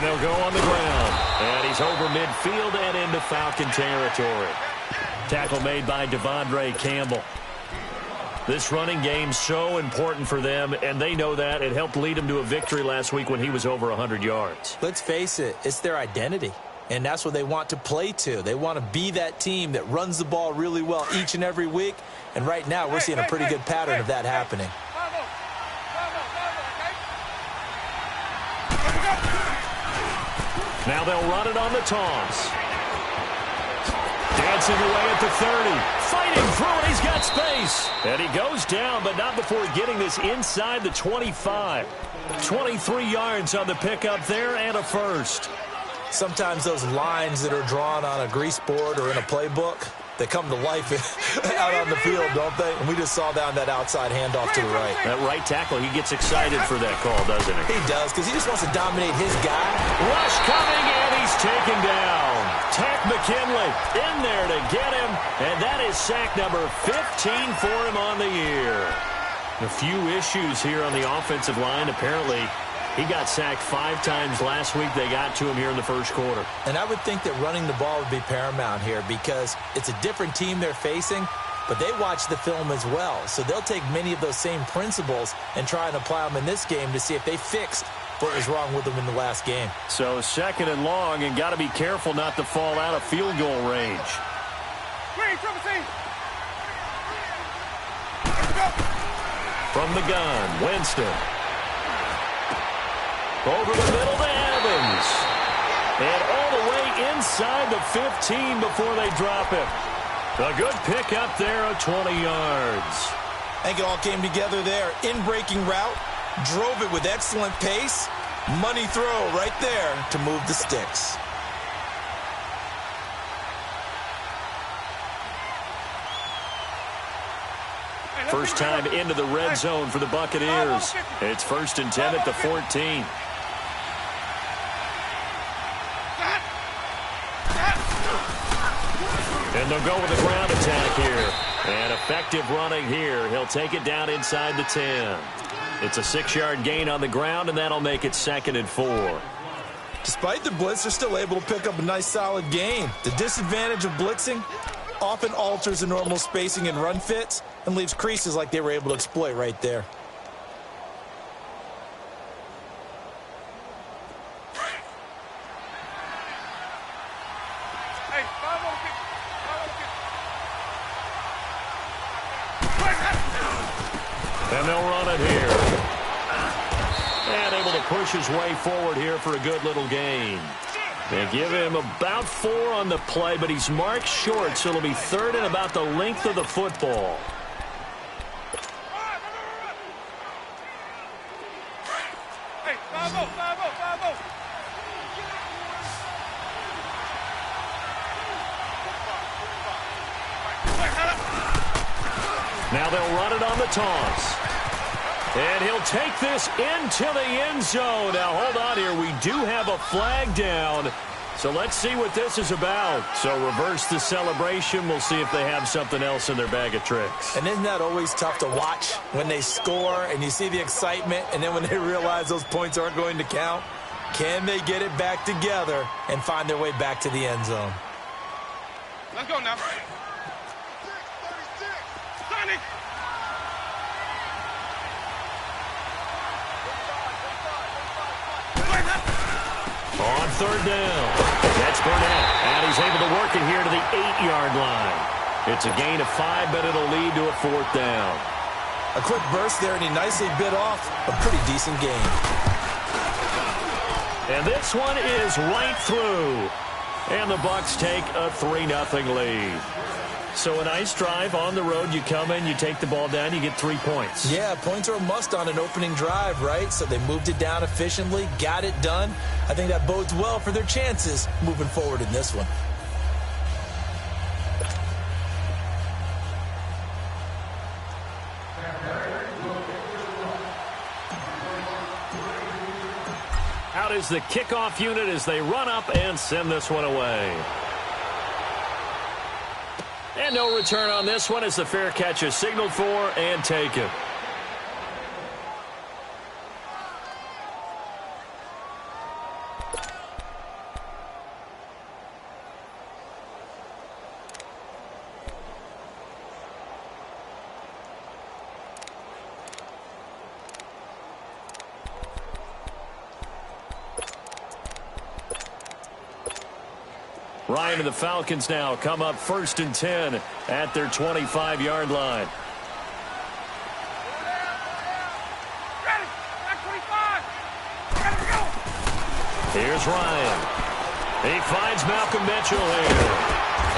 he'll go on the ground. And he's over midfield and into Falcon territory. Tackle made by Devondre Campbell. This running game's so important for them, and they know that. It helped lead them to a victory last week when he was over 100 yards. Let's face it, it's their identity, and that's what they want to play to. They want to be that team that runs the ball really well each and every week, and right now we're seeing a pretty good pattern of that happening. Now they'll run it on the toss. Dancing away at the 30. Fighting through it. He's got space. And he goes down, but not before getting this inside the 25. 23 yards on the pickup there and a first. Sometimes those lines that are drawn on a grease board or in a playbook, they come to life out on the field, don't they? And we just saw down that outside handoff to the right. That right tackle, he gets excited for that call, doesn't he? He does, because he just wants to dominate his guy. Rush coming, and he's taken down. Tack McKinley in there to get him, and that is sack number 15 for him on the year. A few issues here on the offensive line. Apparently, he got sacked 5 times last week. They got to him here in the first quarter. And I would think that running the ball would be paramount here because it's a different team they're facing, but they watch the film as well. So they'll take many of those same principles and try and apply them in this game to see if they fixed what was wrong with them in the last game. So second and long, and got to be careful not to fall out of field goal range. From the gun, Winston. Over the middle to Evans. And all the way inside the 15 before they drop him. A good pickup there of 20 yards. I think it all came together there. In-breaking route, drove it with excellent pace. Money throw right there to move the sticks. First time into the red zone for the Buccaneers. It's 1st and 10 at the 14. And they'll go with the ground attack here. And effective running here. He'll take it down inside the 10. It's a 6-yard gain on the ground, and that'll make it 2nd and 4. Despite the blitz, they're still able to pick up a nice solid gain. The disadvantage of blitzing often alters the normal spacing and run fits and leaves creases like they were able to exploit right there. And they'll run it here. And able to push his way forward here for a good little gain. They give him about 4 on the play, but he's marked short, so it'll be 3rd and about the length of the football. Now they'll run it on the toss. And he'll take this into the end zone. Now, hold on here. We do have a flag down. So let's see what this is about. So reverse the celebration. We'll see if they have something else in their bag of tricks. And isn't that always tough to watch when they score and you see the excitement, and then when they realize those points aren't going to count? Can they get it back together and find their way back to the end zone? Let's go now. Sonic. On 3rd down. That's Burnett. And he's able to work it here to the 8-yard line. It's a gain of 5, but it'll lead to a 4th down. A quick burst there, and he nicely bit off a pretty decent gain. And this one is right through. And the Bucs take a 3-0 lead. So a nice drive on the road. You come in, you take the ball down, you get 3 points. Yeah, points are a must on an opening drive, right? So they moved it down efficiently, got it done. I think that bodes well for their chances moving forward in this one. Out is the kickoff unit as they run up and send this one away. And no return on this one as the fair catch is signaled for and taken. Ryan and the Falcons now come up 1st and 10 at their 25-yard line. Here's Ryan. He finds Malcolm Mitchell here.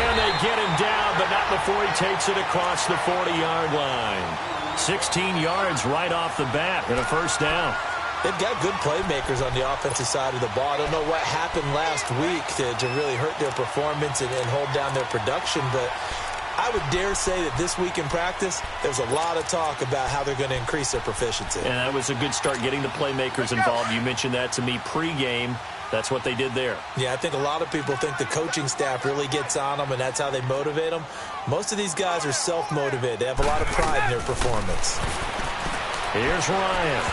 And they get him down, but not before he takes it across the 40-yard line. 16 yards right off the bat and a first down. They've got good playmakers on the offensive side of the ball. I don't know what happened last week to really hurt their performance and hold down their production, but I would dare say that this week in practice, there's a lot of talk about how they're going to increase their proficiency. And that was a good start, getting the playmakers involved. You mentioned that to me pregame. That's what they did there. Yeah, I think a lot of people think the coaching staff really gets on them, and that's how they motivate them. Most of these guys are self-motivated. They have a lot of pride in their performance. Here's Ryan.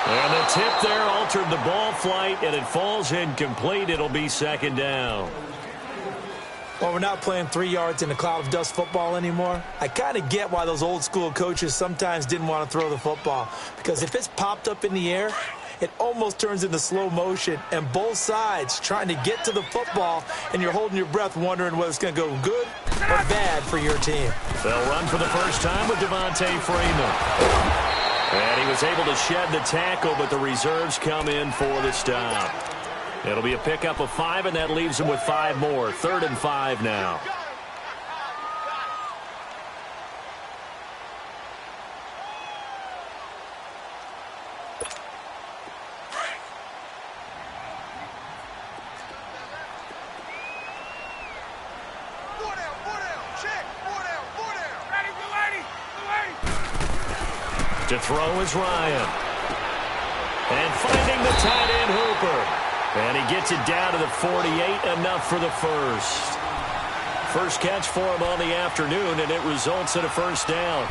And the tip there altered the ball flight, and it falls incomplete. It'll be 2nd down. Well, we're not playing 3 yards in a cloud of dust football anymore. I kind of get why those old-school coaches sometimes didn't want to throw the football, because if it's popped up in the air, it almost turns into slow motion, and both sides trying to get to the football, and you're holding your breath wondering whether it's going to go good or bad for your team. They'll run for the first time with Devontae Freeman. And he was able to shed the tackle, but the reserves come in for the stop. It'll be a pickup of 5, and that leaves them with 5 more. 3rd and 5 now. To throw is Ryan. And finding the tight end Hooper. And he gets it down to the 48, enough for the first. First catch for him on the afternoon, and it results in a first down.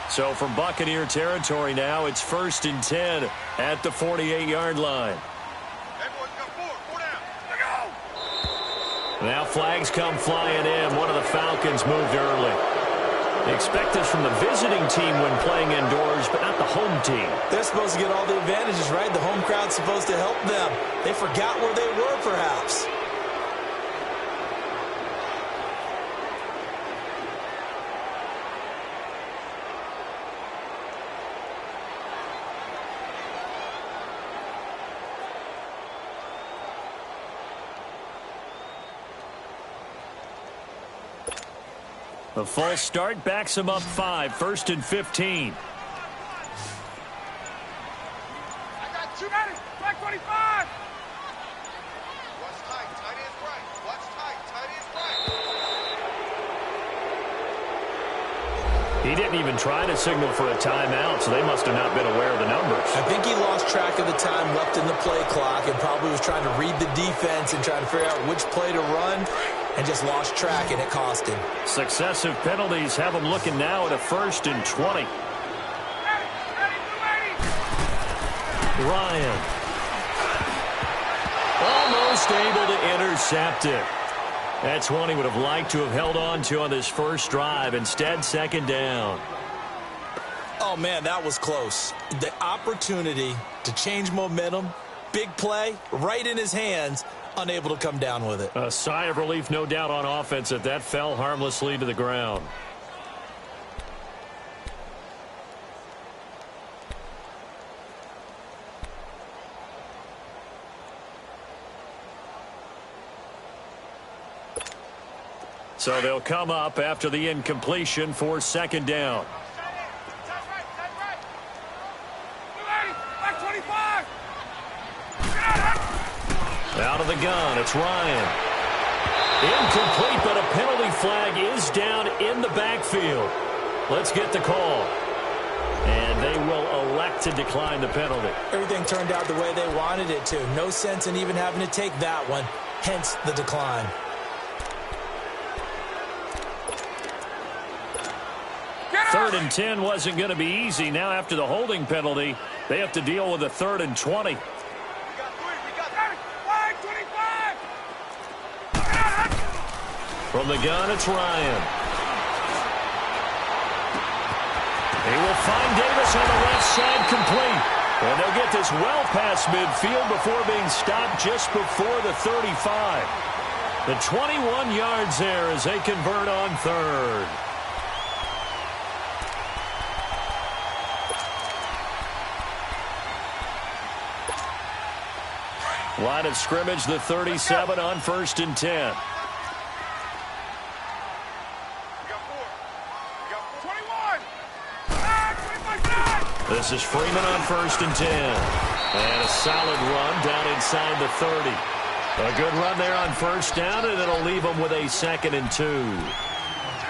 So from Buccaneer territory now, it's 1st and 10 at the 48-yard line. Now flags come flying in. One of the Falcons moved early. Expect this from the visiting team when playing indoors, but not the home team. They're supposed to get all the advantages, right? The home crowd's supposed to help them. They forgot where they were, perhaps. The false start backs him up 5, 1st and 15. I got 2. Back 25. Watch tight. Tight end's right. Watch tight. Tight end's right. He didn't even try to signal for a timeout, so they must have not been aware of the numbers. I think he lost track of the time left in the play clock and probably was trying to read the defense and trying to figure out which play to run, and just lost track, and it cost him. Successive penalties have him looking now at a 1st and 20. Ryan. Almost able to intercept it. That's one he would have liked to have held on to on this first drive. Instead, 2nd down. Oh, man, that was close. The opportunity to change momentum, big play, right in his hands, unable to come down with it. A sigh of relief, no doubt, on offense that that fell harmlessly to the ground. So they'll come up after the incompletion for 2nd down. Out of the gun, it's Ryan. Incomplete, but a penalty flag is down in the backfield. Let's get the call. And they will elect to decline the penalty. Everything turned out the way they wanted it to. No sense in even having to take that one, hence the decline. Third and 10 wasn't going to be easy. Now after the holding penalty, they have to deal with a 3rd and 20. From the gun, it's Ryan. find Davis on the left side, complete. And they'll get this well past midfield before being stopped just before the 35. The 21 yards there as they convert on third. Line of scrimmage, the 37 on 1st and 10. This is Freeman on 1st and 10. And a solid run down inside the 30. A good run there on 1st down, and it'll leave them with a 2nd and 2.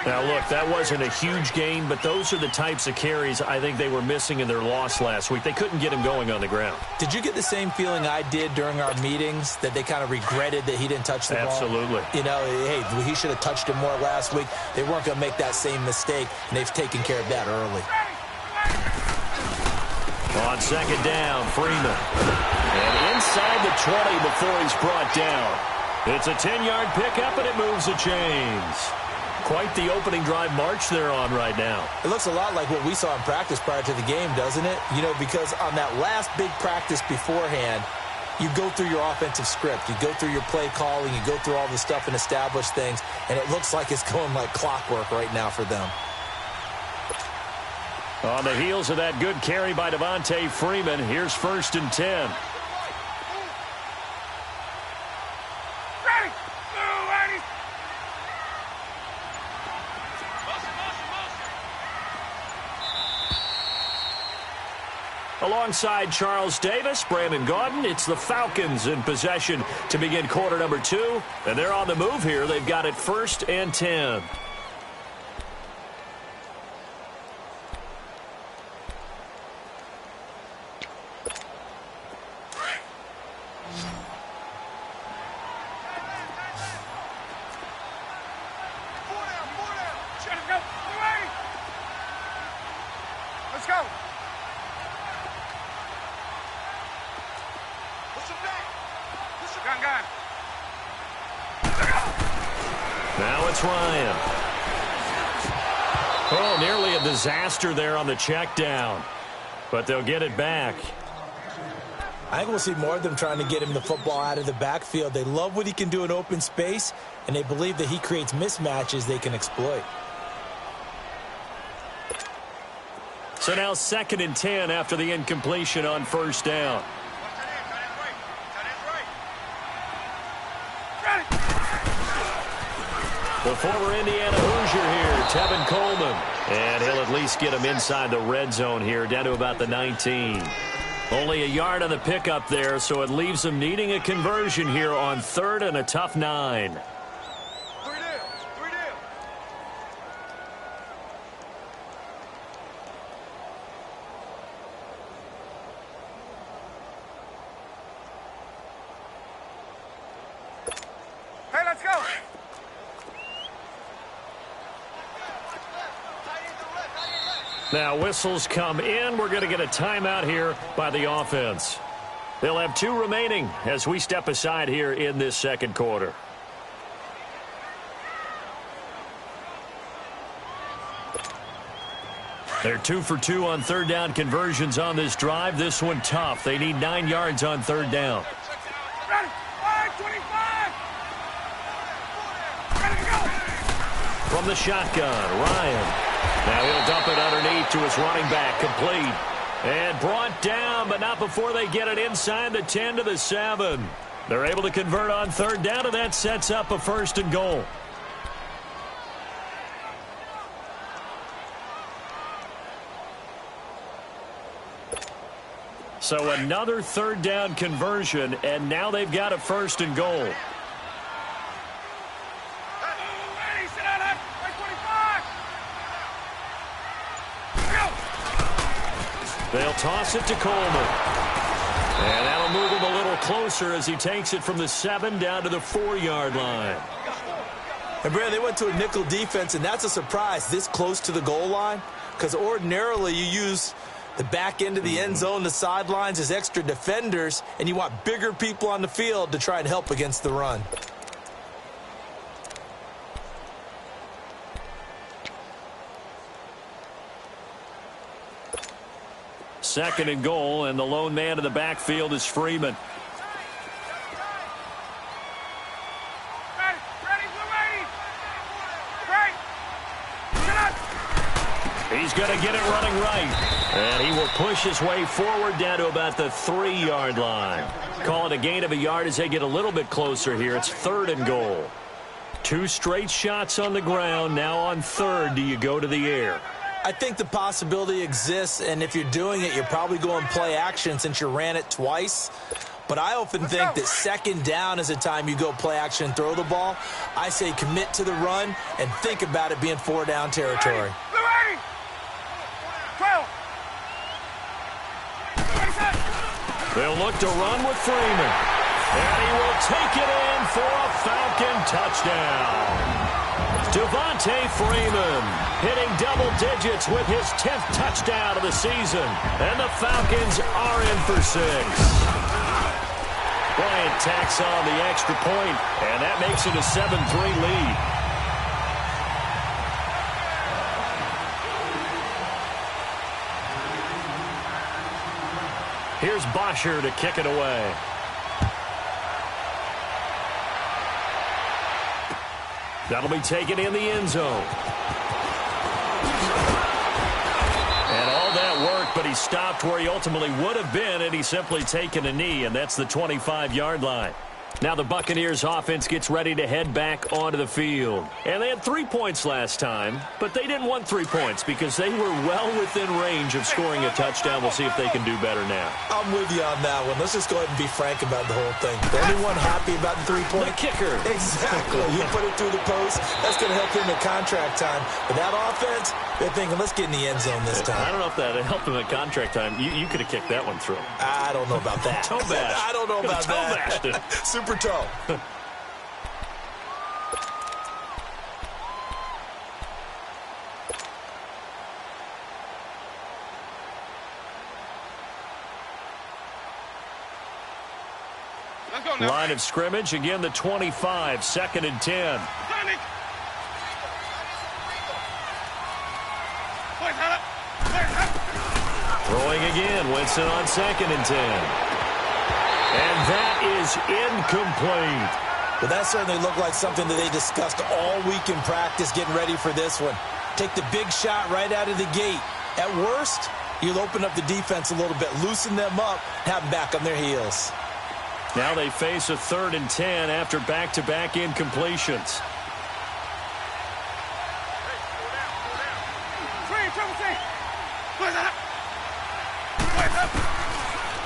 Now, look, that wasn't a huge gain, but those are the types of carries I think they were missing in their loss last week. They couldn't get him going on the ground. Did you get the same feeling I did during our meetings, that they kind of regretted that he didn't touch the ball? Absolutely. You know, hey, he should have touched him more last week. They weren't going to make that same mistake, and they've taken care of that early. On 2nd down, Freeman. And inside the 20 before he's brought down. It's a 10-yard pickup, and it moves the chains. Quite the opening drive march they're on right now. It looks a lot like what we saw in practice prior to the game, doesn't it? You know, because on that last big practice beforehand, you go through your offensive script. You go through your play calling. You go through all the stuff and establish things, and it looks like it's going like clockwork right now for them. On the heels of that good carry by Devontae Freeman, here's 1st and 10. Alongside Charles Davis, Brandon Gaudin, it's the Falcons in possession to begin quarter number 2. And they're on the move here. They've got it 1st and 10. Let's go. Gun. Now it's Ryan. Oh, nearly a disaster there on the check down. But they'll get it back. I think we'll see more of them trying to get him the football out of the backfield. They love what he can do in open space, and they believe that he creates mismatches they can exploit. So now 2nd and 10 after the incompletion on 1st down. The former Indiana Hoosier here, Tevin Coleman. And he'll at least get him inside the red zone here, down to about the 19. Only a yard on the pickup there, so it leaves them needing a conversion here on 3rd and a tough 9. Hey, let's go. Now whistles come in. We're going to get a timeout here by the offense. They'll have 2 remaining as we step aside here in this 2nd quarter. They're 2 for 2 on 3rd down conversions on this drive. This one tough. They need 9 yards on 3rd down. Ready. 5-25. Ready to go. From the shotgun, Ryan. Now he'll dump it underneath to his running back, complete. And brought down, but not before they get it inside the 10 to the 7. They're able to convert on 3rd down, and that sets up a 1st and goal. So another 3rd down conversion, and now they've got a 1st and goal. They'll toss it to Coleman. And that'll move him a little closer as he takes it from the 7 down to the 4-yard line. And, Brad, they went to a nickel defense, and that's a surprise this close to the goal line, because ordinarily you use the back end of the end zone, the sidelines as extra defenders, and you want bigger people on the field to try and help against the run. 2nd and goal, and the lone man in the backfield is Freeman. He's going to get it running right. And he will push his way forward down to about the 3-yard line. Call it a gain of a yard as they get a little bit closer here. It's 3rd and goal. 2 straight shots on the ground. Now on 3rd, do you go to the air? I think the possibility exists, and if you're doing it, you're probably going play action since you ran it twice. But I often think that 2nd down is the time you go play action and throw the ball. I say commit to the run and think about it being 4-down territory. They'll look to run with Freeman. And he will take it in for a Falcon touchdown. Devontae Freeman hitting double digits with his 10th touchdown of the season. And the Falcons are in for 6. Bryant tacks on the extra point, and that makes it a 7-3 lead. Here's Bosher to kick it away. That'll be taken in the end zone. And all that work, but he stopped where he ultimately would have been, and he's simply taken a knee, and that's the 25-yard line. Now the Buccaneers offense gets ready to head back onto the field. And they had 3 points last time, but they didn't want 3 points because they were well within range of scoring a touchdown. We'll see if they can do better now. I'm with you on that one. Let's just go ahead and be frank about the whole thing. The only one happy about the 3-point? The kicker. Exactly. You put it through the post. That's going to help him at contract time. But that offense, they're thinking, let's get in the end zone this time. I don't know if that helped him at contract time. You could have kicked that one through. I don't know about that. Toe bash. I don't know about that. Toe bashed. Super toe. Line of scrimmage, again the 25, 2nd and 10. Throwing again, Winston on 2nd and 10. And that is incomplete. Well, that certainly looked like something that they discussed all week in practice getting ready for this one. Take the big shot right out of the gate. At worst, you'll open up the defense a little bit, loosen them up, have them back on their heels. Now they face a 3rd and 10 after back-to-back incompletions.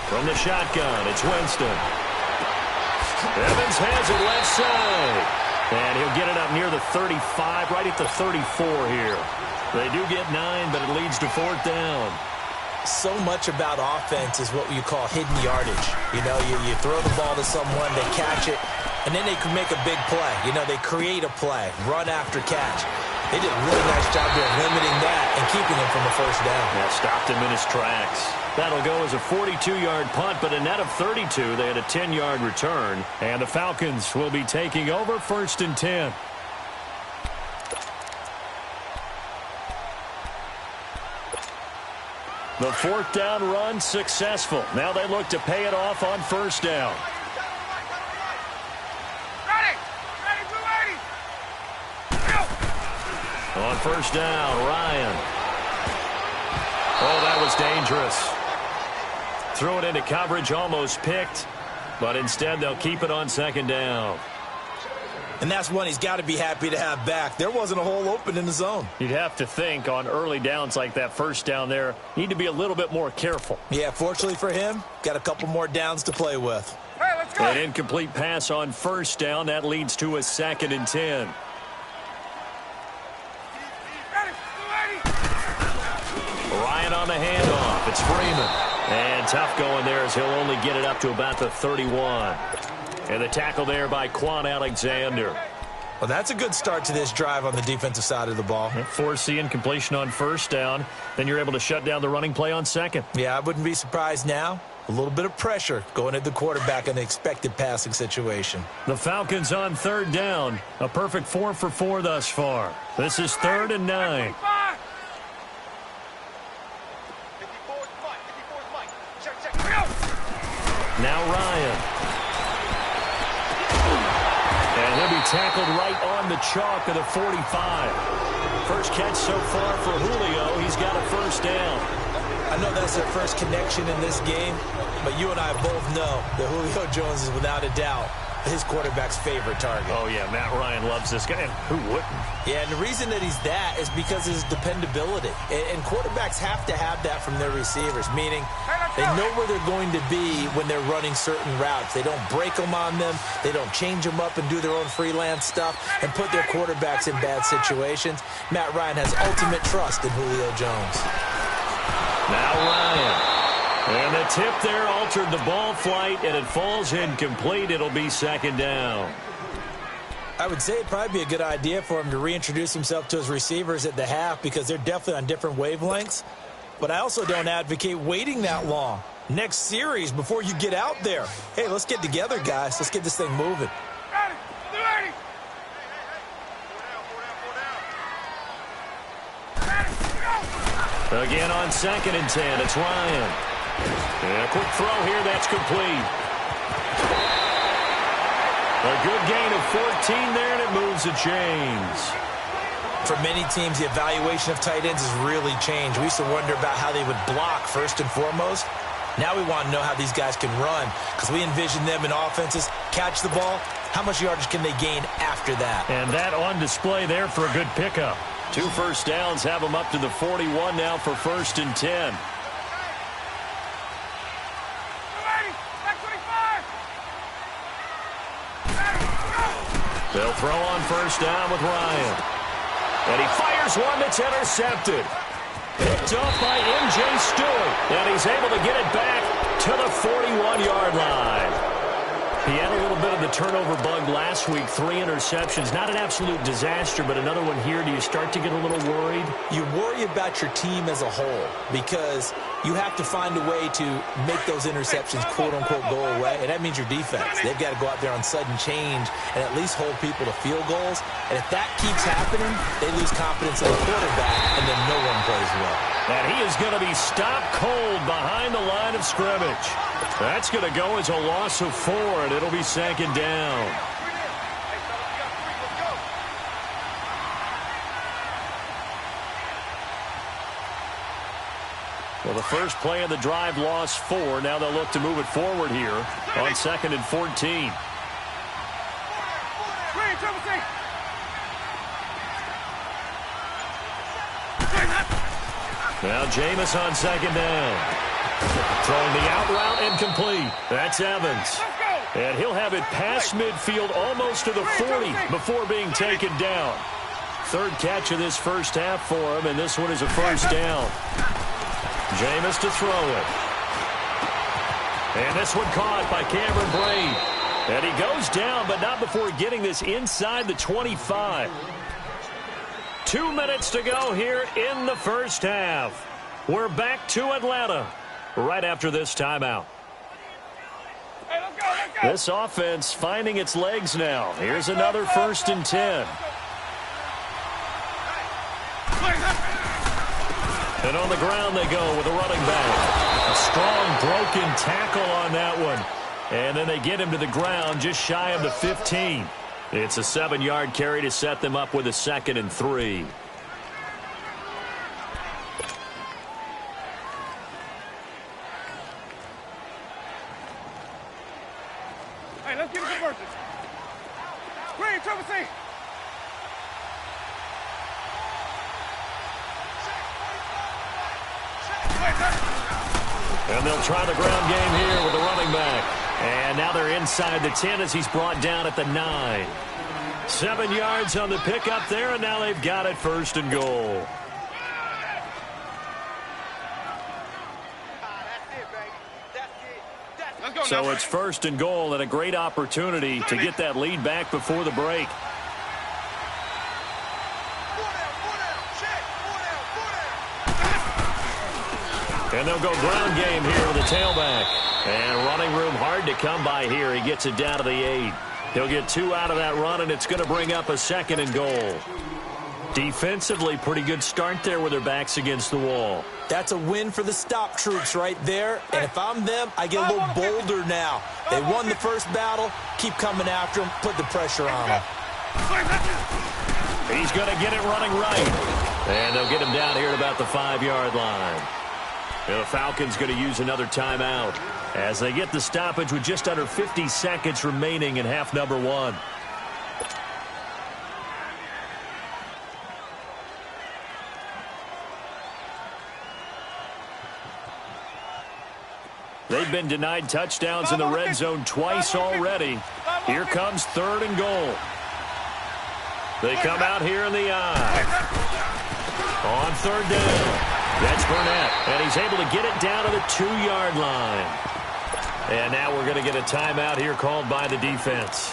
From the shotgun, it's Winston. Evans has it left side. And he'll get it up near the 35, right at the 34 here. They do get 9, but it leads to 4th down. So much about offense is what you call hidden yardage. You know, you throw the ball to someone, they catch it, and then they can make a big play. You know, they create a play, run after catch. They did a really nice job there limiting that and keeping him from a 1st down. That stopped him in his tracks. That'll go as a 42-yard punt, but a net of 32. They had a 10-yard return, and the Falcons will be taking over 1st and 10. The 4th down run successful. Now they look to pay it off on 1st down. On 1st down, Ryan. Oh, that was dangerous. Threw it into coverage, almost picked, but instead they'll keep it on 2nd down. And that's one he's got to be happy to have back. There wasn't a hole open in the zone. You'd have to think on early downs like that 1st down there, need to be a little bit more careful. Yeah, fortunately for him, got a couple more downs to play with. Hey, let's go. An incomplete pass on 1st down. That leads to a 2nd and 10. Ryan on the handoff. It's Freeman. And tough going there as he'll only get it up to about the 31. And the tackle there by Quan Alexander. Well, that's a good start to this drive on the defensive side of the ball. Force the incompletion on 1st down. Then you're able to shut down the running play on 2nd. Yeah, I wouldn't be surprised now. A little bit of pressure going at the quarterback in the expected passing situation. The Falcons on 3rd down. A perfect 4 for 4 thus far. This is 3rd and 9. Now Ryan. And he'll be tackled right on the chalk of the 45. First catch so far for Julio. He's got a first down. I know that's their first connection in this game, but you and I both know that Julio Jones is without a doubt his quarterback's favorite target. Oh, yeah, Matt Ryan loves this guy, and who wouldn't? Yeah, and the reason that he's that is because of his dependability. And quarterbacks have to have that from their receivers, meaning they know where they're going to be when they're running certain routes. They don't break them on them. They don't change them up and do their own freelance stuff and put their quarterbacks in bad situations. Matt Ryan has ultimate trust in Julio Jones. Now Ryan. And the tip there altered the ball flight, and it falls incomplete. It'll be second down. I would say it'd probably be a good idea for him to reintroduce himself to his receivers at the half because they're definitely on different wavelengths. But I also don't advocate waiting that long. Next series before you get out there. Hey, let's get together, guys. Let's get this thing moving. Again on 2nd and 10, it's Ryan. And a quick throw here, that's complete. A good gain of 14 there, and it moves the chains. For many teams, the evaluation of tight ends has really changed. We used to wonder about how they would block first and foremost. Now we want to know how these guys can run because we envision them in offenses, catch the ball. How much yardage can they gain after that? And that on display there for a good pickup. 2 first downs have them up to the 41 now for 1st and 10. They'll throw on first down with Ryan. And he fires one that's intercepted. Picked off by M.J. Stewart. And he's able to get it back to the 41-yard line. He had a little bit of the turnover bug last week. 3 interceptions. Not an absolute disaster, but another one here. Do you start to get a little worried? You worry about your team as a whole because you have to find a way to make those interceptions, quote-unquote, go away, and that means your defense. They've got to go out there on sudden change and at least hold people to field goals. And if that keeps happening, they lose confidence in the quarterback, and then no one plays well. And he is going to be stopped cold behind the line of scrimmage. That's going to go as a loss of 4, and it'll be 2nd down. Well, the first play of the drive lost 4. Now they'll look to move it forward here on 2nd and 14. Now Jameis on 2nd down. Throwing the out route incomplete. That's Evans. And he'll have it past midfield almost to the 40 before being taken down. 3rd catch of this first half for him, and this one is a first down. Jameis to throw it. And this one caught by Cameron Brate. And he goes down, but not before getting this inside the 25. 2 minutes to go here in the first half. We're back to Atlanta right after this timeout. Hey, let's go. This offense finding its legs now. Here's another 1st and 10. And on the ground they go with a running back. A strong broken tackle on that one. And then they get him to the ground just shy of the 15. It's a 7-yard carry to set them up with a 2nd and 3. Hey, let's get a conversion. Green, Trevor C. And they'll try the ground game here with the running back. And now they're inside the 10 as he's brought down at the 9. 7 yards on the pickup there, and now they've got it 1st and goal. So it's 1st and goal and a great opportunity to get that lead back before the break. And they'll go ground game here with a tailback. And running room hard to come by here. He gets it down to the 8. He'll get 2 out of that run, and it's going to bring up a 2nd and goal. Defensively, pretty good start there with their backs against the wall. That's a win for the stop troops right there. And if I'm them, I get a little bolder now. They won the first battle. Keep coming after them. Put the pressure on them. He's going to get it running right. And they'll get him down here at about the 5-yard line. And the Falcons going to use another timeout as they get the stoppage with just under 50 seconds remaining in half number 1. They've been denied touchdowns in the red zone twice already. Here comes 3rd and goal. They come out here in the eye. On 3rd down. That's Burnett. And he's able to get it down to the 2-yard line. And now we're going to get a timeout here called by the defense,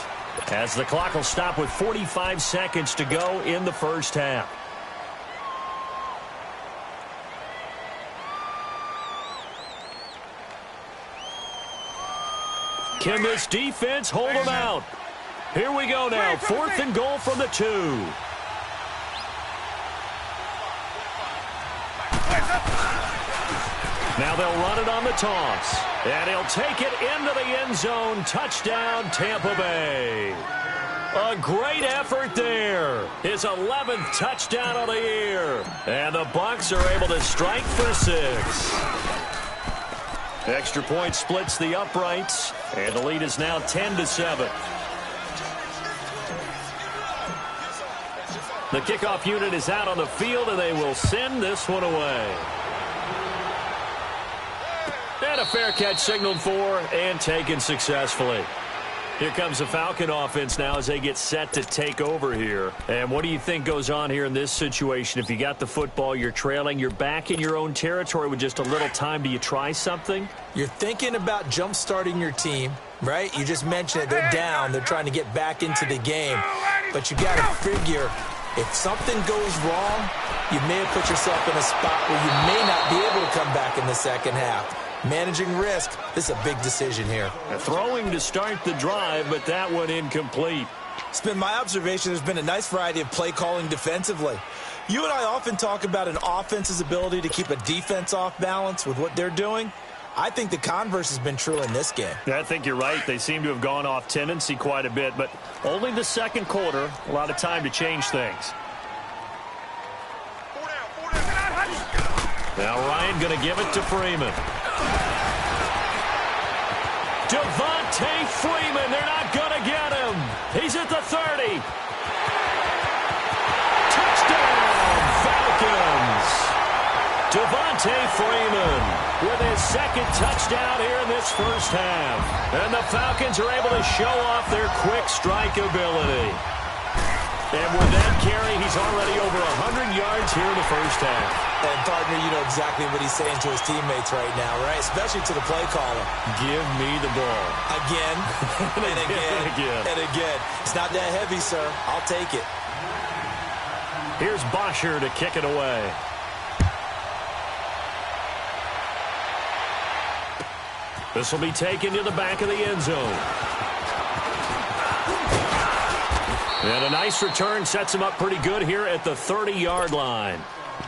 as the clock will stop with 45 seconds to go in the first half. Can this defense hold them out? Here we go now. 4th and goal from the 2. Now they'll run it on the toss. And he'll take it into the end zone. Touchdown, Tampa Bay. A great effort there. His 11th touchdown of the year. And the Bucs are able to strike for 6. Extra point splits the uprights, and the lead is now 10-7. The kickoff unit is out on the field, and they will send this one away. And a fair catch signaled for and taken successfully. Here comes the Falcon offense now as they get set to take over here. And what do you think goes on here in this situation? If you got the football, you're trailing, you're back in your own territory with just a little time. Do you try something? You're thinking about jump-starting your team, right? You just mentioned it. They're down. They're trying to get back into the game. But you got to figure, if something goes wrong, you may have put yourself in a spot where you may not be able to come back in the second half. Managing risk, this is a big decision here. Throwing to start the drive, but that one incomplete. It's been my observation there's been a nice variety of play calling defensively. You and I often talk about an offense's ability to keep a defense off balance with what they're doing. I think the converse has been true in this game. Yeah, I think you're right. They seem to have gone off tendency quite a bit, but only the second quarter, a lot of time to change things. Now Ryan going to give it to Freeman. Devontae Freeman, they're not going to get him. He's at the 30. Touchdown, Falcons. Devontae Freeman with his second touchdown here in this first half. And the Falcons are able to show off their quick strike ability. And with that carry, he's already over 100 yards here in the first half. And, partner, you know exactly what he's saying to his teammates right now, right? Especially to the play caller. Give me the ball. Again, and again, and again. It's not that heavy, sir. I'll take it. Here's Bosher to kick it away. This will be taken to the back of the end zone. And a nice return sets him up pretty good here at the 30-yard line.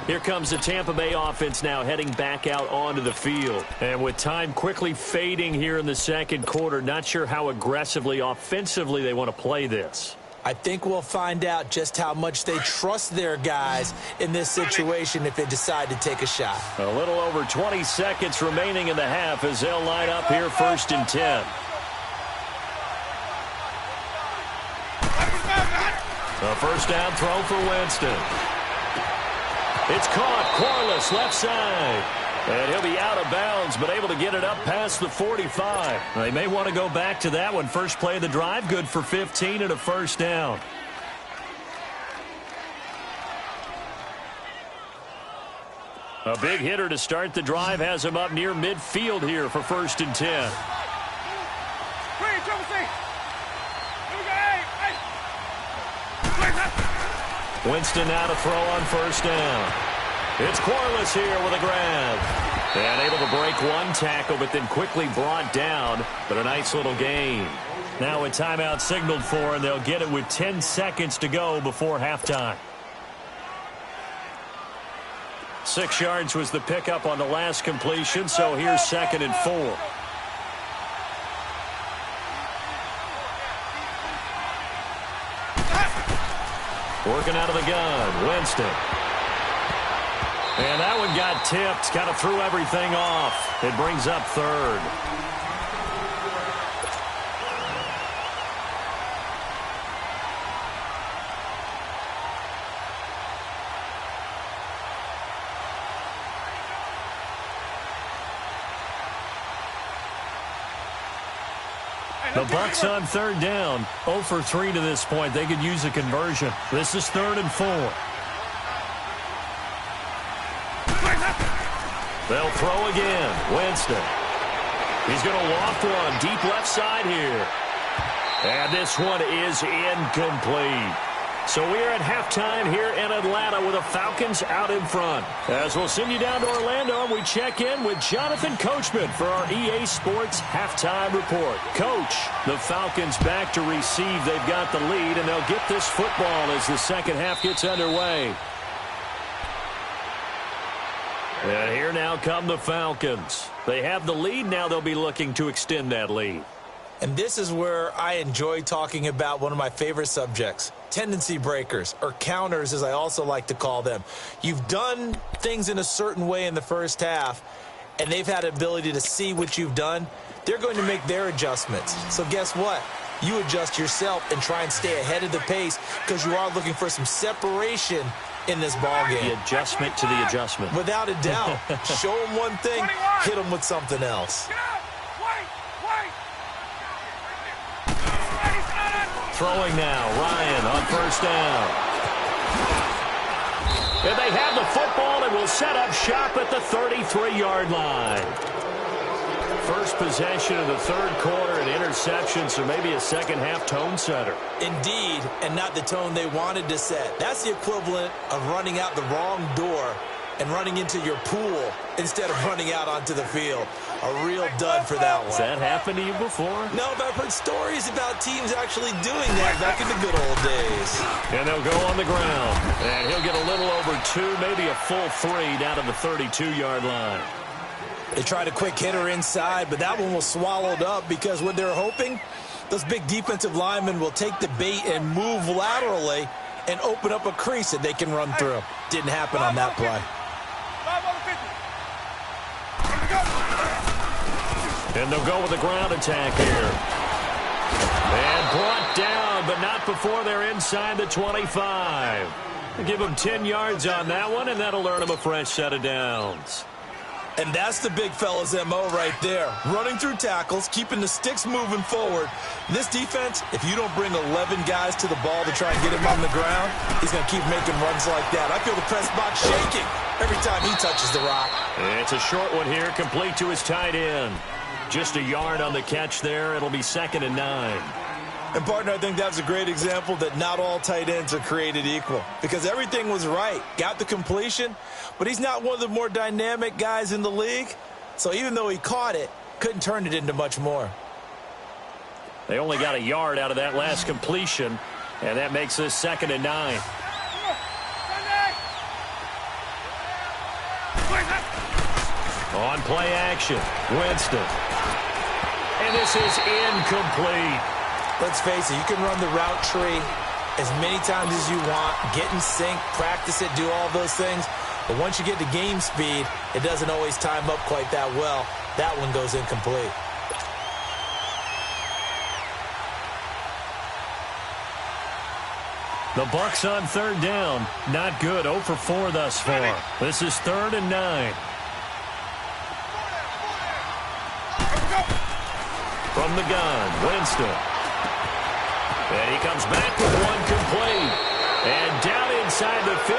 Here comes the Tampa Bay offense now heading back out onto the field. And with time quickly fading here in the second quarter, not sure how aggressively, offensively they want to play this. I think we'll find out just how much they trust their guys in this situation if they decide to take a shot. A little over 20 seconds remaining in the half as they'll line up here 1st and 10. A first down throw for Winston. It's caught. Corliss left side. And he'll be out of bounds, but able to get it up past the 45. They may want to go back to that one. First play of the drive, good for 15 and a first down. A big hitter to start the drive has him up near midfield here for 1st and 10. Winston now to throw on first down. It's Corliss here with a grab. And able to break one tackle, but then quickly brought down. But a nice little gain. Now a timeout signaled for, and they'll get it with 10 seconds to go before halftime. 6 yards was the pickup on the last completion, so here's 2nd and 4. Working out of the gun, Winston. And that one got tipped, kind of threw everything off. It brings up 3rd. The Bucs on 3rd down. 0 for 3 to this point. They could use a conversion. This is 3rd and 4. They'll throw again. Winston. He's going to loft one deep left side here. And this one is incomplete. So we're at halftime here in Atlanta with the Falcons out in front. As we'll send you down to Orlando, and we check in with Jonathan Coachman for our EA Sports Halftime Report. Coach, the Falcons back to receive. They've got the lead, and they'll get this football as the second half gets underway. And here now come the Falcons. They have the lead. Now they'll be looking to extend that lead. And this is where I enjoy talking about one of my favorite subjects, tendency breakers, or counters as I also like to call them. You've done things in a certain way in the first half, and they've had the ability to see what you've done. They're going to make their adjustments. So guess what? You adjust yourself and try and stay ahead of the pace because you are looking for some separation in this ball game. The adjustment to the adjustment. Without a doubt. Show them one thing, hit them with something else. Throwing now, Ryan on 1st down. And they have the football and will set up shop at the 33-yard line. First possession of the 3rd quarter, an interception, so maybe a second-half tone setter. Indeed, and not the tone they wanted to set. That's the equivalent of running out the wrong door and running into your pool instead of running out onto the field. A real dud for that one. Has that happened to you before? No, but I've heard stories about teams actually doing that back in the good old days. And they'll go on the ground. And he'll get a little over 2, maybe a full 3 down to the 32-yard line. They tried a quick hitter inside, but that one was swallowed up because what they're hoping, those big defensive linemen will take the bait and move laterally and open up a crease that they can run through. Didn't happen on that play. And they'll go with the ground attack here. And brought down, but not before they're inside the 25. Give them 10 yards on that one, and that'll earn them a fresh set of downs. And that's the big fella's MO right there. Running through tackles, keeping the sticks moving forward. This defense, if you don't bring 11 guys to the ball to try and get him on the ground, he's going to keep making runs like that. I feel the press box shaking every time he touches the rock. It's a short one here, complete to his tight end. Just a yard on the catch there. It'll be 2nd and 9. And, partner, I think that's a great example that not all tight ends are created equal because everything was right. Got the completion, but he's not one of the more dynamic guys in the league. So even though he caught it, couldn't turn it into much more. They only got a yard out of that last completion, and that makes this 2nd and 9. On play action, Winston. And this is incomplete. Let's face it, you can run the route tree as many times as you want, get in sync, practice it, do all those things. But once you get to game speed, it doesn't always time up quite that well. That one goes incomplete. The Bucs on 3rd down. Not good. 0 for 4 thus far. This is 3rd and 9. From the gun, Winston. And he comes back with one complete. And down inside the 15,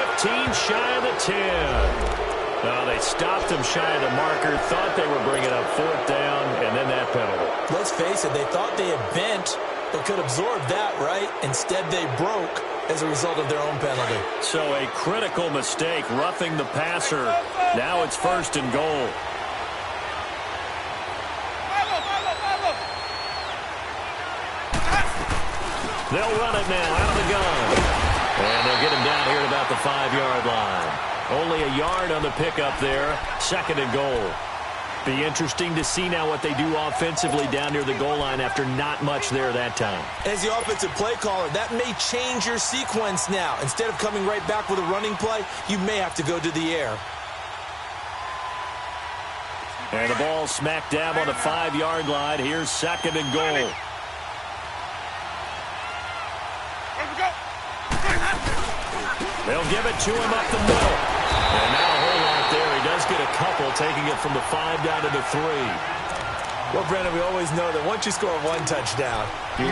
shy of the 10. No, they stopped him shy of the marker, thought they were bringing up 4th down, and then that penalty. Let's face it, they thought they had bent, but could absorb that, right? Instead, they broke as a result of their own penalty. So a critical mistake, roughing the passer. Now it's 1st and goal. They'll run it now out of the gun. And they'll get him down here at about the 5-yard line. Only a yard on the pickup there. 2nd and goal. Be interesting to see now what they do offensively down near the goal line after not much there that time. As the offensive play caller, that may change your sequence now. Instead of coming right back with a running play, you may have to go to the air. And the ball smack dab on the 5-yard line. Here's 2nd and goal. They'll give it to him up the middle. And now a whole lot there. He does get a couple, taking it from the 5 down to the 3. Well, Brandon, we always know that once you score 1 touchdown, you're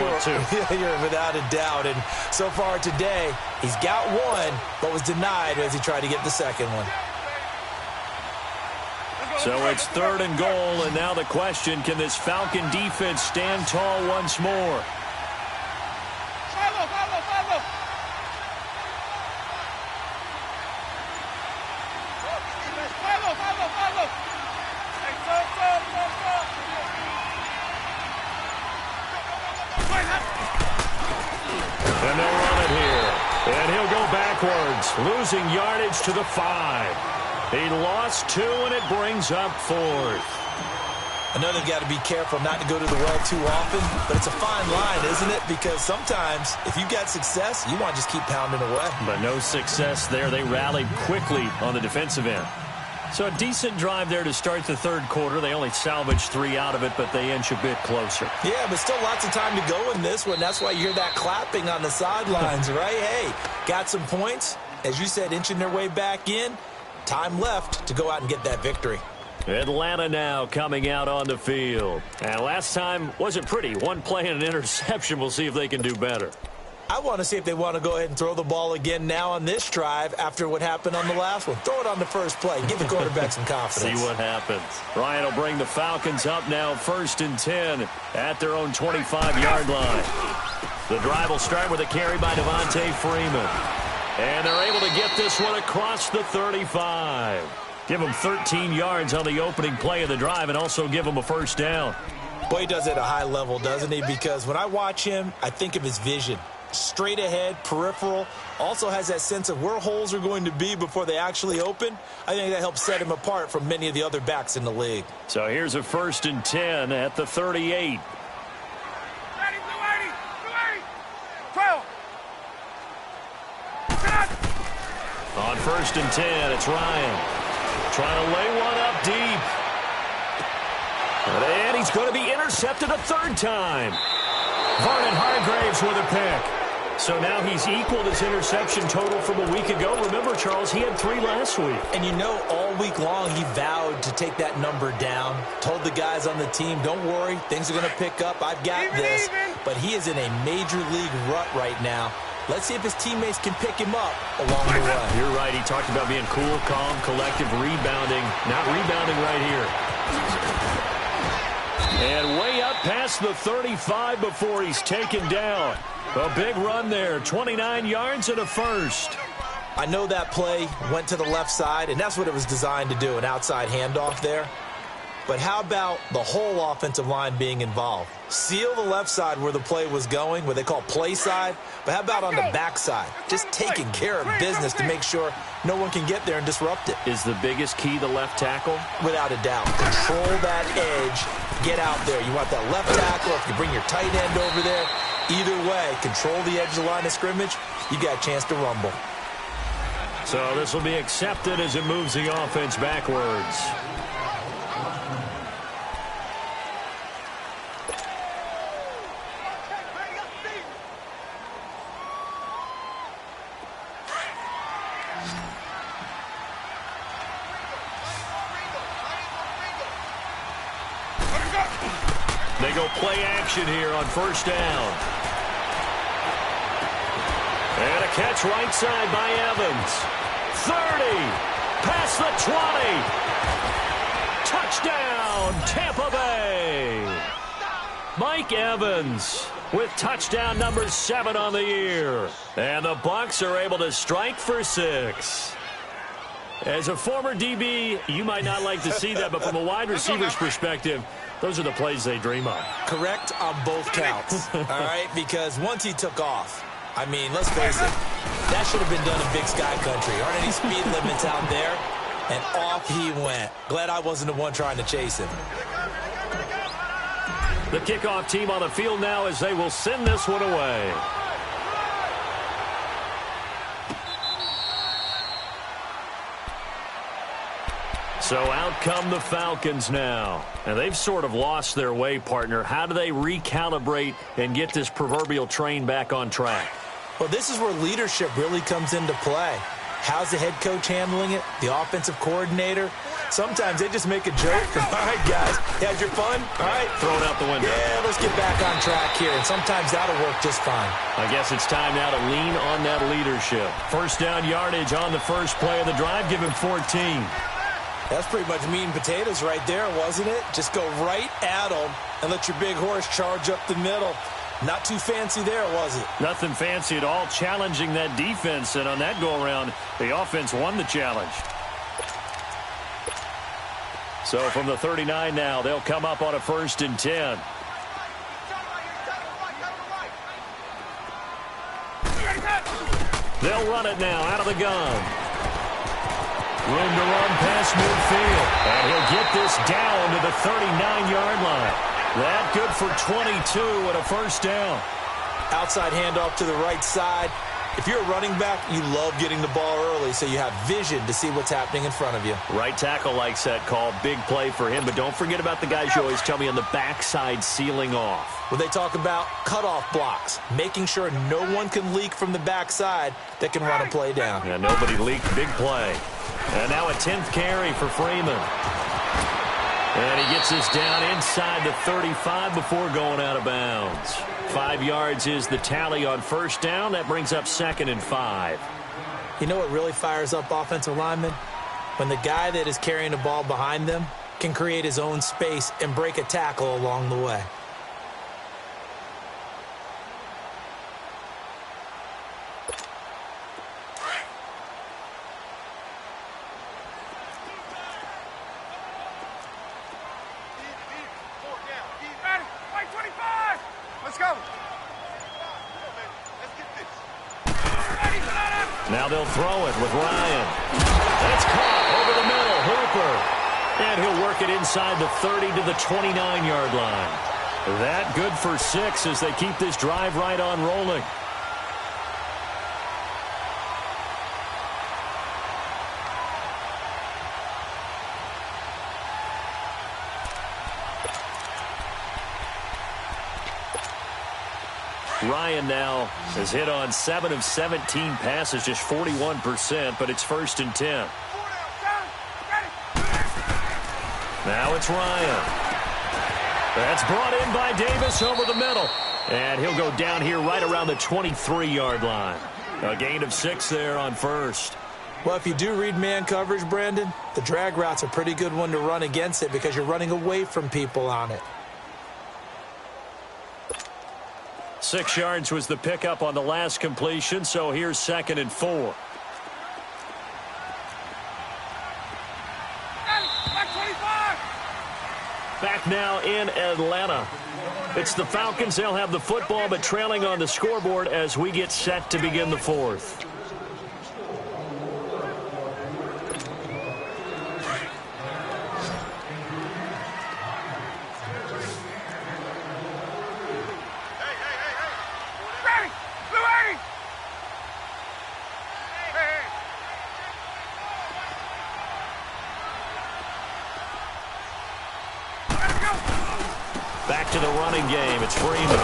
without a doubt. And so far today, he's got 1, but was denied as he tried to get the 2nd one. So it's 3rd and goal, and now the question, can this Falcon defense stand tall once more? And they'll run it here. And he'll go backwards, losing yardage to the 5. He lost 2, and it brings up 4th. I know they've got to be careful not to go to the well too often, but it's a fine line, isn't it? Because sometimes, if you've got success, you want to just keep pounding away. But no success there. They rallied quickly on the defensive end. So a decent drive there to start the 3rd quarter. They only salvaged 3 out of it, but they inch a bit closer. Yeah, but still lots of time to go in this one. That's why you hear that clapping on the sidelines, right? Hey, got some points. As you said, inching their way back in. Time left to go out and get that victory. Atlanta now coming out on the field. And last time wasn't pretty. 1 play and an interception. We'll see if they can do better. I want to see if they want to go ahead and throw the ball again now on this drive after what happened on the last one. Throw it on the first play. Give the quarterback some confidence. See what happens. Ryan will bring the Falcons up now 1st and 10 at their own 25-yard line. The drive will start with a carry by Devontae Freeman. And they're able to get this one across the 35. Give them 13 yards on the opening play of the drive and also give them a 1st down. Boy, he does it at a high level, doesn't he? Because when I watch him, I think of his vision. Straight ahead, peripheral, also has that sense of where holes are going to be before they actually open. I think that helps set him apart from many of the other backs in the league. So here's a 1st and 10 at the 38. On 1st and 10, it's Ryan. Trying to lay one up deep. And he's going to be intercepted a 3rd time. Vernon Hargraves with a pick. So now he's equaled his interception total from a week ago. Remember, Charles, he had 3 last week. And you know, all week long he vowed to take that number down. Told the guys on the team, don't worry, things are going to pick up. I've got this. But he is in a major league rut right now. Let's see if his teammates can pick him up along the way. You're right. He talked about being cool, calm, collective, rebounding. Not rebounding right here. And way up past the 35 before he's taken down. A big run there. 29 yards and a 1st. I know that play went to the left side, and that's what it was designed to do, an outside handoff there. But how about the whole offensive line being involved? Seal the left side where the play was going, what they call play side. But how about on the back side? Just taking care of business to make sure no one can get there and disrupt it. Is the biggest key the left tackle? Without a doubt. Control that edge. Get out there. You want that left tackle. If you bring your tight end over there, either way, control the edge of the line of scrimmage. You got a chance to rumble. So this will be accepted as it moves the offense backwards. They go play action here on 1st down. And a catch right side by Evans. 30. Past the 20. Touchdown, Tampa Bay. Mike Evans with touchdown number 7 on the year. And the Bucs are able to strike for 6. As a former DB, you might not like to see that, but from a wide receiver's perspective, those are the plays they dream of. Correct on both counts, all right? Because once he took off, I mean, let's face it, That should have been done in Big Sky Country. Aren't any speed limits out there? And off he went. Glad I wasn't the one trying to chase him. The kickoff team on the field now as they will send this one away. So out come the Falcons now. And they've sort of lost their way, partner. How do they recalibrate and get this proverbial train back on track? Well, this is where leadership really comes into play. How's the head coach handling it? The offensive coordinator? Sometimes they just make a joke. All right, guys, had your fun? All right. Throw it out the window. Yeah, let's get back on track here. And sometimes that'll work just fine. I guess it's time now to lean on that leadership. First down yardage on the first play of the drive. Give him 14. That's pretty much meat and potatoes right there, wasn't it? Just go right at them and let your big horse charge up the middle. Not too fancy there, was it? Nothing fancy at all, challenging that defense. And on that go-around, the offense won the challenge. So from the 39 now, they'll come up on a 1st and 10. They'll run it now out of the gun. Room to run past midfield. And he'll get this down to the 39-yard line. That good for 22 and a first down. Outside handoff to the right side. If you're a running back, you love getting the ball early so you have vision to see what's happening in front of you. Right tackle likes that call. Big play for him. But don't forget about the guys you always tell me on the backside sealing off. When they talk about cutoff blocks, making sure no one can leak from the backside that can run a play down. Yeah, nobody leaked. Big play. And now a 10th carry for Freeman. And he gets this down inside the 35 before going out of bounds. 5 yards is the tally on first down. That brings up 2nd and 5. You know what really fires up offensive linemen? When the guy that is carrying the ball behind them can create his own space and break a tackle along the way. Now they'll throw it with Ryan. That's caught over the middle. Hooper. And he'll work it inside the 30 to the 29-yard line. That good for 6 as they keep this drive right on rolling. Ryan now has hit on 7 of 17 passes, just 41%, but it's 1st and 10. Now it's Ryan. That's brought in by Davis over the middle. And he'll go down here right around the 23-yard line. A gain of 6 there on first. Well, if you do read man coverage, Brandon, the drag route's a pretty good one to run against it because you're running away from people on it. 6 yards was the pickup on the last completion, so here's 2nd and 4. Back now in Atlanta. It's the Falcons. They'll have the football, but trailing on the scoreboard as we get set to begin the 4th. Back to the running game. It's Freeman.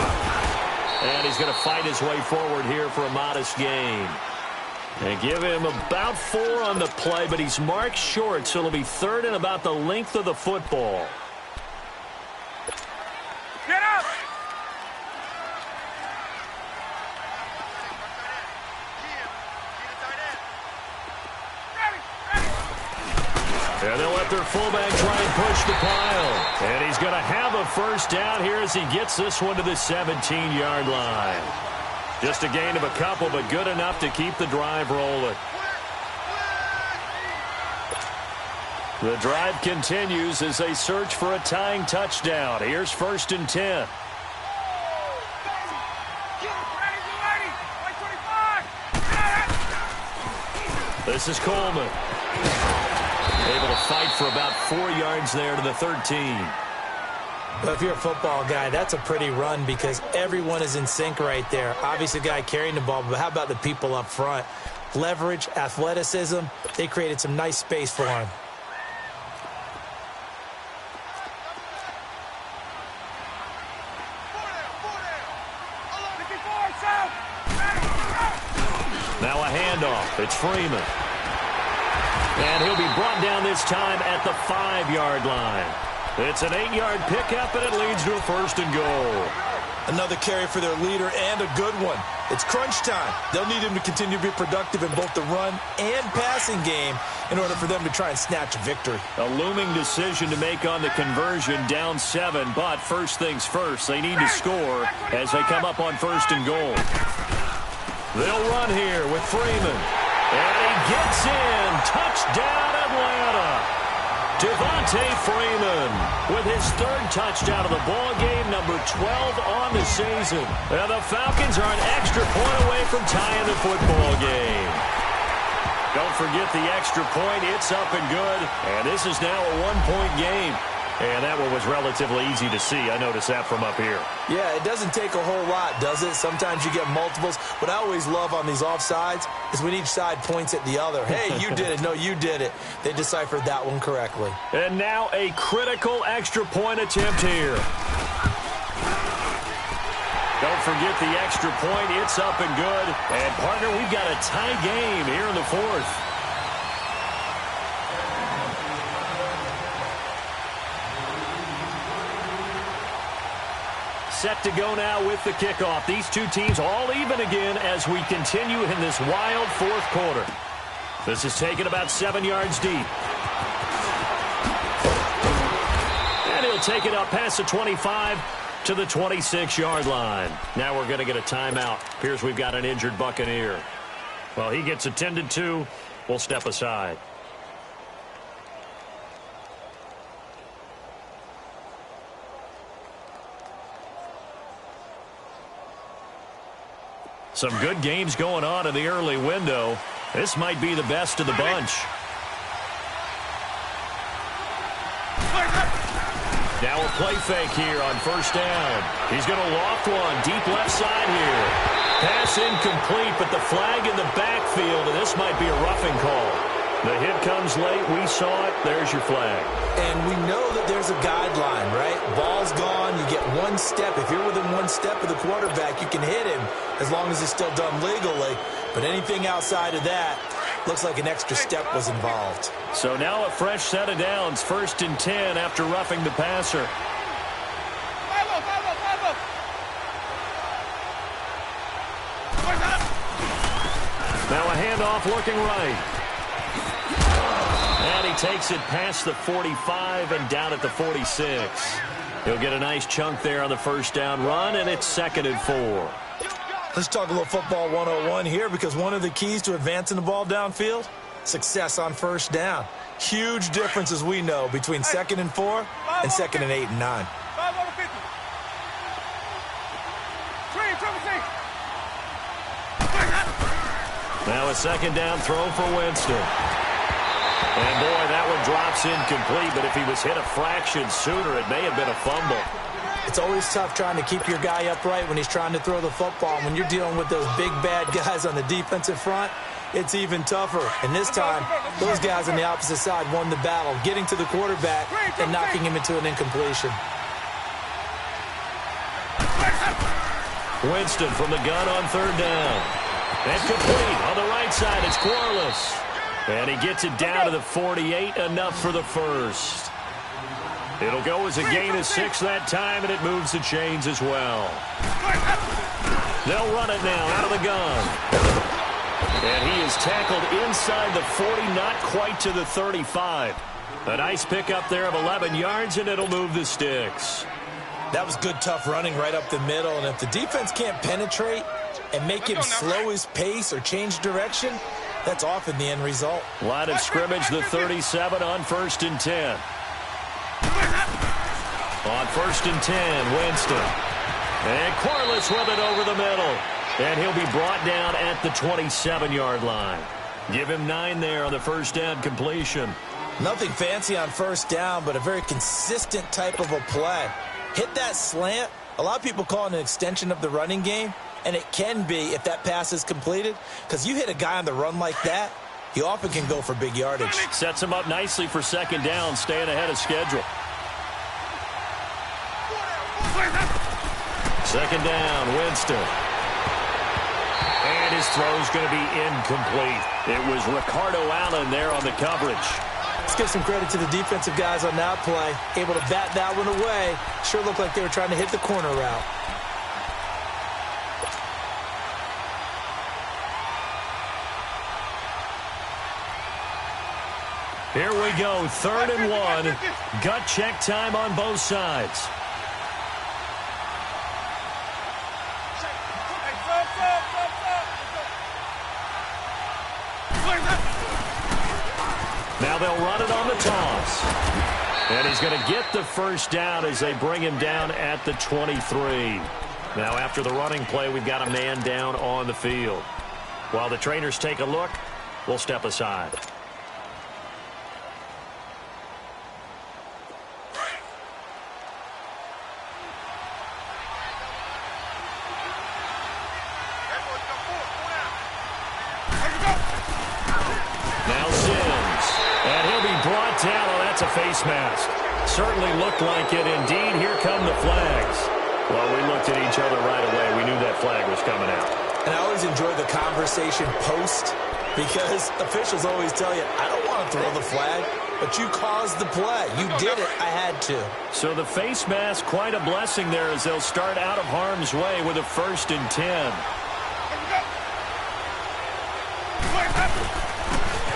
And he's going to fight his way forward here for a modest gain. And give him about 4 on the play, but he's marked short, so it'll be 3rd and about the length of the football. Get up! And they'll let their fullback try and push the pile. And he's going to have a first down here as he gets this one to the 17-yard line. Just a gain of a couple, but good enough to keep the drive rolling. The drive continues as they search for a tying touchdown. Here's 1st and 10. This is Coleman. Able to fight for about 4 yards there to the 13. Well, if you're a football guy, that's a pretty run because everyone is in sync right there. Obviously, the guy carrying the ball, but how about the people up front? Leverage, athleticism, they created some nice space for him. Now a handoff. It's Freeman. And he'll be brought down this time at the 5-yard line. It's an 8-yard pickup, and it leads to a 1st and goal. Another carry for their leader and a good one. It's crunch time. They'll need him to continue to be productive in both the run and passing game in order for them to try and snatch a victory. A looming decision to make on the conversion, down 7, but first things first, they need to score as they come up on 1st and goal. They'll run here with Freeman. And he gets in. Touchdown, Atlanta. Devontae Freeman with his 3rd touchdown of the ball game, number 12 on the season. And the Falcons are an extra point away from tying the football game. Don't forget the extra point. It's up and good. And this is now a 1-point game. And that one was relatively easy to see. I noticed that from up here. Yeah, it doesn't take a whole lot, does it? Sometimes you get multiples. What I always love on these offsides is when each side points at the other. Hey, you did it. No, you did it. They deciphered that one correctly. And now a critical extra point attempt here. Don't forget the extra point. It's up and good. And, partner, we've got a tie game here in the 4th. Set to go now with the kickoff. These two teams all even again as we continue in this wild 4th quarter. This is taken about 7 yards deep. And he'll take it up past the 25 to the 26-yard line. Now we're going to get a timeout. Appears we've got an injured Buccaneer. Well, he gets attended to. We'll step aside. Some good games going on in the early window. This might be the best of the bunch. Now a play fake here on 1st down. He's going to loft one deep left side here. Pass incomplete, but the flag in the backfield, and this might be a roughing call. The hit comes late. We saw it. There's your flag. And we know that there's a guideline, right? Ball's gone. You get 1 step. If you're within 1 step of the quarterback, you can hit him as long as it's still done legally. But anything outside of that looks like an extra step was involved. So now a fresh set of downs. 1st and 10 after roughing the passer. Now a handoff looking right. And he takes it past the 45 and down at the 46. He'll get a nice chunk there on the 1st down run, and it's 2nd and 4. Let's talk a little football 101 here, because one of the keys to advancing the ball downfield, success on 1st down. Huge difference, as we know, between 2nd and 4 and 2nd and 8 and 9. Now a 2nd down throw for Winston. And, boy, that one drops incomplete, but if he was hit a fraction sooner, it may have been a fumble. It's always tough trying to keep your guy upright when he's trying to throw the football. When you're dealing with those big, bad guys on the defensive front, it's even tougher. And this time, those guys on the opposite side won the battle, getting to the quarterback and knocking him into an incompletion. Winston from the gun on 3rd down. And complete on the right side. It's Corliss. And he gets it down to the 48, enough for the 1st. It'll go as a gain of 6 that time, and it moves the chains as well. They'll run it now out of the gun. And he is tackled inside the 40, not quite to the 35. A nice pickup there of 11 yards, and it'll move the sticks. That was good, tough running right up the middle. And if the defense can't penetrate and make him slow his pace or change direction, that's often the end result. Line of scrimmage, the 37 on 1st and 10. On 1st and 10, Winston. And Corliss with it over the middle. And he'll be brought down at the 27-yard line. Give him 9 there on the first down completion. Nothing fancy on first down, but a very consistent type of a play. Hit that slant. A lot of people call it an extension of the running game, and it can be if that pass is completed, because you hit a guy on the run like that, he often can go for big yardage. Sets him up nicely for second down, staying ahead of schedule. Second down, Winston. And his throw's going to be incomplete. It was Ricardo Allen there on the coverage. Let's give some credit to the defensive guys on that play. Able to bat that one away. Sure looked like they were trying to hit the corner route. Here we go, 3rd and 1. Gut check time on both sides. Now they'll run it on the toss. And he's going to get the first down as they bring him down at the 23. Now after the running play, we've got a man down on the field. While the trainers take a look, we'll step aside. A face mask. Certainly looked like it. Indeed, here come the flags. Well, we looked at each other right away. We knew that flag was coming out. And I always enjoy the conversation post, because officials always tell you, I don't want to throw the flag, but you caused the play. You did it. I had to. So the face mask, quite a blessing there as they'll start out of harm's way with a 1st and 10.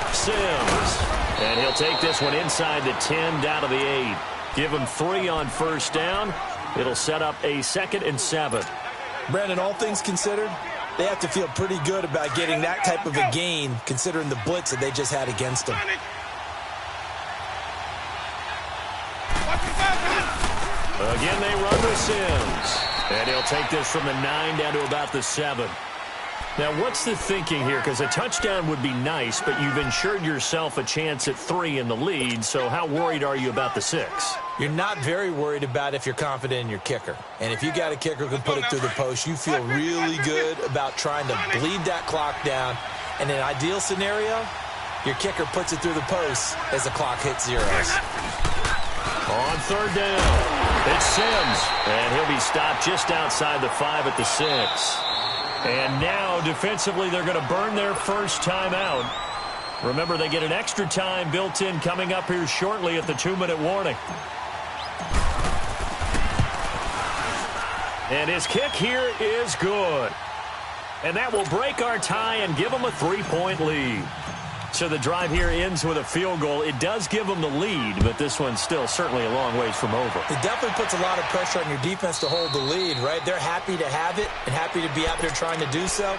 Sims. And he'll take this one inside the 10 down to the 8. Give him 3 on first down. It'll set up a 2nd and 7. Brandon, all things considered, they have to feel pretty good about getting that type of a gain considering the blitz that they just had against them. Again, they run with Sims. And he'll take this from the 9 down to about the 7. Now, what's the thinking here? Because a touchdown would be nice, but you've ensured yourself a chance at 3 in the lead, so how worried are you about the 6? You're not very worried about if you're confident in your kicker. And if you got a kicker who can put it through the post, you feel really good about trying to bleed that clock down. In an ideal scenario, your kicker puts it through the post as the clock hits zeros. On 3rd down, it's Sims, and he'll be stopped just outside the 5 at the 6. And now, defensively, they're going to burn their first timeout. Remember, they get an extra time built in coming up here shortly at the 2-minute warning. And his kick here is good. And that will break our tie and give them a 3-point lead. So the drive here ends with a field goal. It does give them the lead, but this one's still certainly a long ways from over. It definitely puts a lot of pressure on your defense to hold the lead, right? They're happy to have it and happy to be out there trying to do so.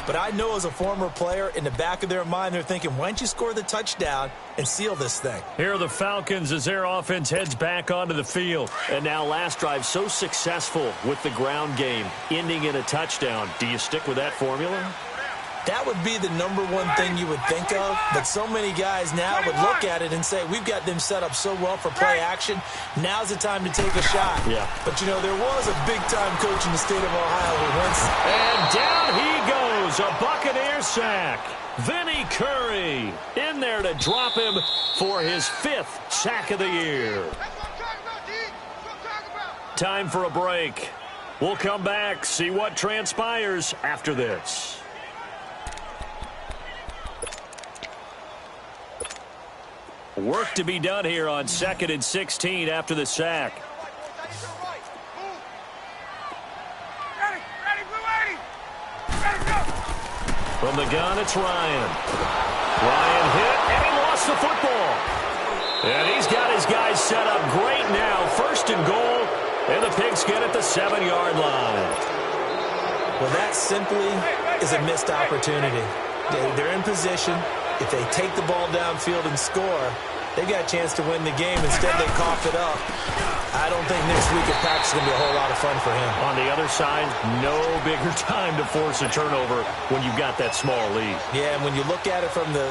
But I know as a former player, in the back of their mind, they're thinking, why don't you score the touchdown and seal this thing? Here are the Falcons as their offense heads back onto the field. And now last drive so successful with the ground game, ending in a touchdown. Do you stick with that formula? That would be the #1 thing you would think of, but so many guys now would look at it and say, we've got them set up so well for play action, now's the time to take a shot. Yeah. But, you know, there was a big-time coach in the state of Ohio who once... And down he goes, a Buccaneer sack. Vinny Curry in there to drop him for his 5th sack of the year. Time for a break. We'll come back, see what transpires after this. Work to be done here on 2nd and 16 after the sack. From the gun, it's Ryan. Ryan hit, and he lost the football. And he's got his guys set up great now. 1st and goal, and the Pigskin at the 7-yard line. Well, that simply is a missed opportunity. They're in position. If they take the ball downfield and score, They got a chance to win the game. Instead, they cough it up. I don't think next week at practice is going to be a whole lot of fun for him. On the other side, no bigger time to force a turnover when you've got that small lead. Yeah, and when you look at it from the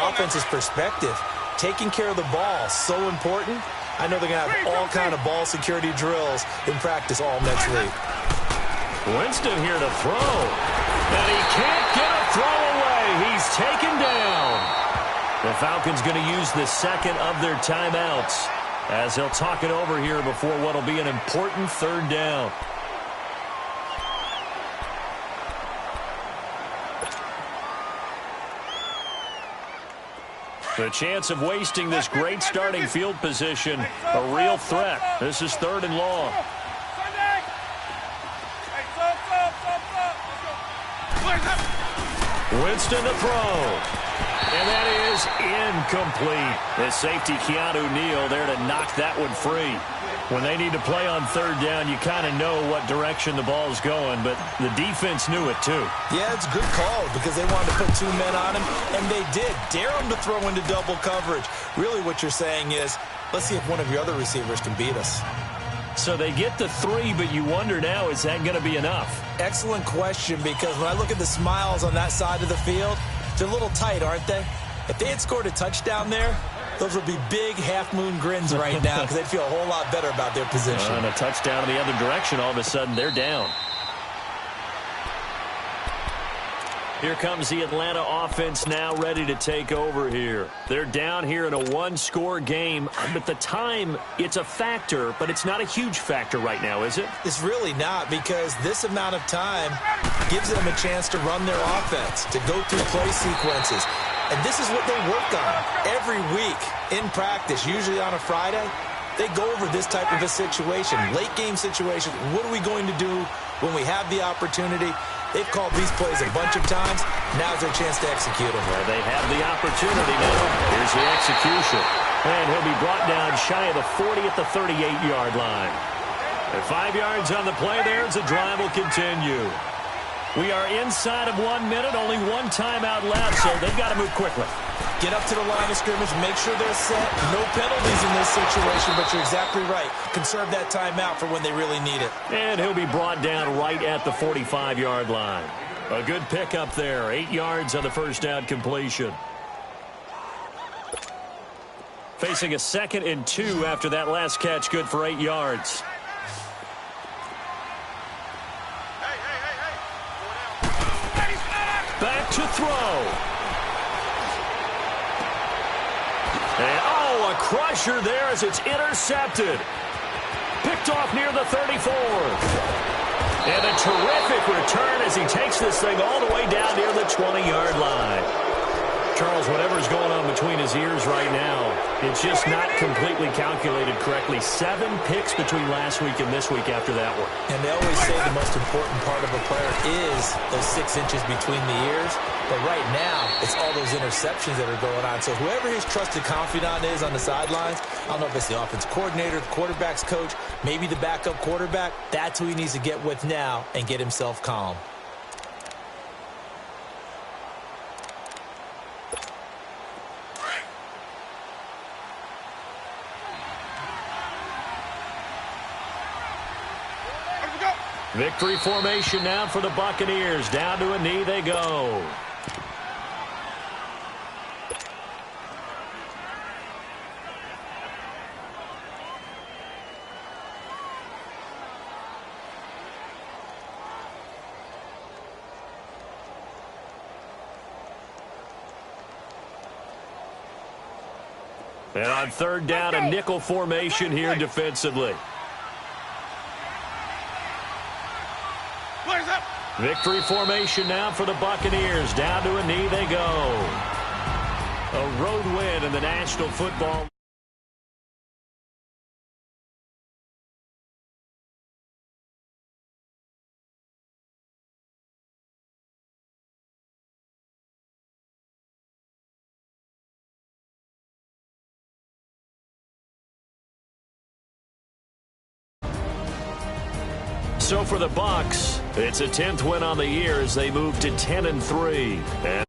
offense's perspective, taking care of the ball, so important. I know they're going to have all kind of ball security drills in practice all next week. Winston here to throw. And he can't get a throw away. He's taken down. The Falcons going to use the second of their timeouts as they'll talk it over here before what will be an important third down. The chance of wasting this great starting field position, a real threat. This is 3rd and long. Winston to throw. And that is incomplete. The safety, Keanu Neal, there to knock that one free. When they need to play on 3rd down, you kind of know what direction the ball's going, but the defense knew it too. Yeah, it's a good call because they wanted to put 2 men on him, and they did. Dare him to throw into double coverage. Really what you're saying is, let's see if one of your other receivers can beat us. So they get the 3, but you wonder now, is that going to be enough? Excellent question, because when I look at the smiles on that side of the field, they're a little tight, aren't they? If they had scored a touchdown there, those would be big half-moon grins right now because they'd feel a whole lot better about their position. And a touchdown in the other direction, all of a sudden they're down. Here comes the Atlanta offense now ready to take over here. They're down here in a 1-score game, but the time, it's a factor, but it's not a huge factor right now, is it? It's really not, because this amount of time gives them a chance to run their offense, to go through play sequences. And this is what they work on every week in practice, usually on a Friday. They go over this type of a situation, late-game situation. What are we going to do when we have the opportunity? They've called these plays a bunch of times. Now's their chance to execute them. Well, they have the opportunity now. Here's the execution. And he'll be brought down shy of the 40 at the 38-yard line. At 5 yards on the play there as the drive will continue. We are inside of 1 minute, only 1 timeout left, so they've got to move quickly. Get up to the line of scrimmage, make sure they're set. No penalties in this situation, but you're exactly right. Conserve that timeout for when they really need it. And he'll be brought down right at the 45-yard line. A good pickup there, 8 yards on the first down completion. Facing a 2nd and 2 after that last catch, good for 8 yards. Back to throw. And, oh, a crusher there as it's intercepted. Picked off near the 34th. And a terrific return as he takes this thing all the way down near the 20-yard line. Charles, whatever's going on between his ears right now, it's just not completely calculated correctly. 7 picks between last week and this week after that one. And they always say the most important part of a player is those 6 inches between the ears. But right now, it's all those interceptions that are going on. So whoever his trusted confidant is on the sidelines, I don't know if it's the offense coordinator, the quarterback's coach, maybe the backup quarterback, that's who he needs to get with now and get himself calm. Victory formation now for the Buccaneers. Down to a knee they go. And on 3rd down, a nickel formation here defensively. Victory formation now for the Buccaneers. Down to a knee they go. A road win in the National Football League. So for the Bucs, it's a 10th win on the year as they move to 10-3.